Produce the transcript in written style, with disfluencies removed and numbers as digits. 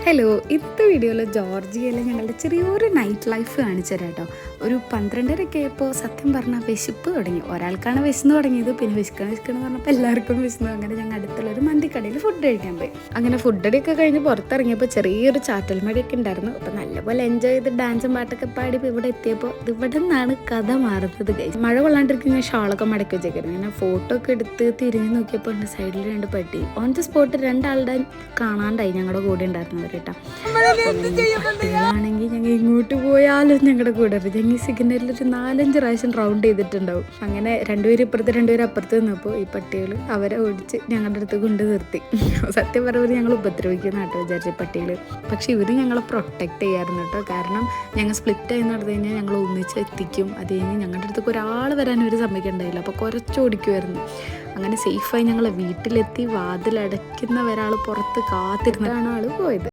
Hello, ഇന്നത്തെ വീഡിയോയിൽ ജോർജിയയിലെ ഞങ്ങളുടെ ചെറിയൊരു നൈറ്റ് ലൈഫ് കാണിച്ചു തരാം കേട്ടോ. ഒരു 12:30 ആയപ്പോൾ സത്യം പറഞ്ഞാൽ വിശപ്പ് തുടങ്ങി. ഒരാൾക്കാണ് വിശന്ന് തുടങ്ങിയത്, പിന്നെ വിശക്കണം പറഞ്ഞപ്പോൾ എല്ലാവർക്കും വിശന്നു. അങ്ങനെ ഞങ്ങൾ അടുത്തുള്ളൊരു മന്തിക്കടയിൽ ഫുഡ് കഴിക്കാൻ പോയി. അങ്ങനെ ഫുഡ് അടിയൊക്കെ കഴിഞ്ഞ് പുറത്തിറങ്ങിയപ്പോൾ ചെറിയൊരു ചാറ്റൽ മഴയൊക്കെ ഉണ്ടായിരുന്നു. അപ്പോൾ നല്ലപോലെ എൻജോയ് ചെയ്ത് ഡാൻസും പാട്ടൊക്കെ പാടി ഇവിടെ എത്തിയപ്പോൾ ഇവിടെ നിന്നാണ് കഥ മാറുന്നത്. മഴ കൊള്ളാണ്ടിരിക്കുന്ന ഷാളൊക്കെ മടക്കി വെച്ചേക്കായിരുന്നു. ഇങ്ങനെ ഫോട്ടോ ഒക്കെ എടുത്ത് തിരിഞ്ഞ് നോക്കിയപ്പോൾ ഉണ്ട് സൈഡിൽ 2 പട്ടി. ഓൺ ദ സ്പോട്ട് 2 ആളുടെ കാണാണ്ടായി ഞങ്ങളുടെ കൂടെ ഉണ്ടായിരുന്നവർ കേട്ടോ. പട്ടികളാണെങ്കിൽ ഞങ്ങൾ ഇങ്ങോട്ട് പോയാലും ഞങ്ങളുടെ കൂടെ ഞങ്ങൾ സിഗ്നലിൽ ഒരു 4-5 പ്രാവശ്യം റൗണ്ട് ചെയ്തിട്ടുണ്ടാവും. അങ്ങനെ 2 പേര് ഇപ്പുറത്ത് 2 പേര് അപ്പുറത്ത് നിന്നപ്പോൾ ഈ പട്ടികൾ അവരെ ഓടിച്ച് ഞങ്ങളുടെ അടുത്ത് കൊണ്ട് നിർത്തി. സത്യം പറയുമ്പോൾ ഞങ്ങൾ ഉപദ്രവിക്കുന്ന കേട്ടോ വിചാരിച്ച പട്ടികൾ. പക്ഷെ ഇവർ ഞങ്ങളെ പ്രൊട്ടക്റ്റ് ചെയ്യായിരുന്നു കേട്ടോ. കാരണം ഞങ്ങൾ സ്പ്ലിറ്റായി നടന്നു കഴിഞ്ഞാൽ ഞങ്ങൾ ഒന്നിച്ച് എത്തിക്കും. അത് കഴിഞ്ഞ് ഞങ്ങളുടെ അടുത്തേക്ക് ഒരാൾ വരാൻ ഒരു സമ്മതിക്കുണ്ടായില്ല. അപ്പോൾ കുറച്ചോടിക്കുമായിരുന്നു. അങ്ങനെ സേഫായി ഞങ്ങൾ വീട്ടിലെത്തി. വാതിലടയ്ക്കുന്ന ഒരാൾ പുറത്ത് കാത്തിരുന്നിട്ടാണ് ആൾ പോയത്.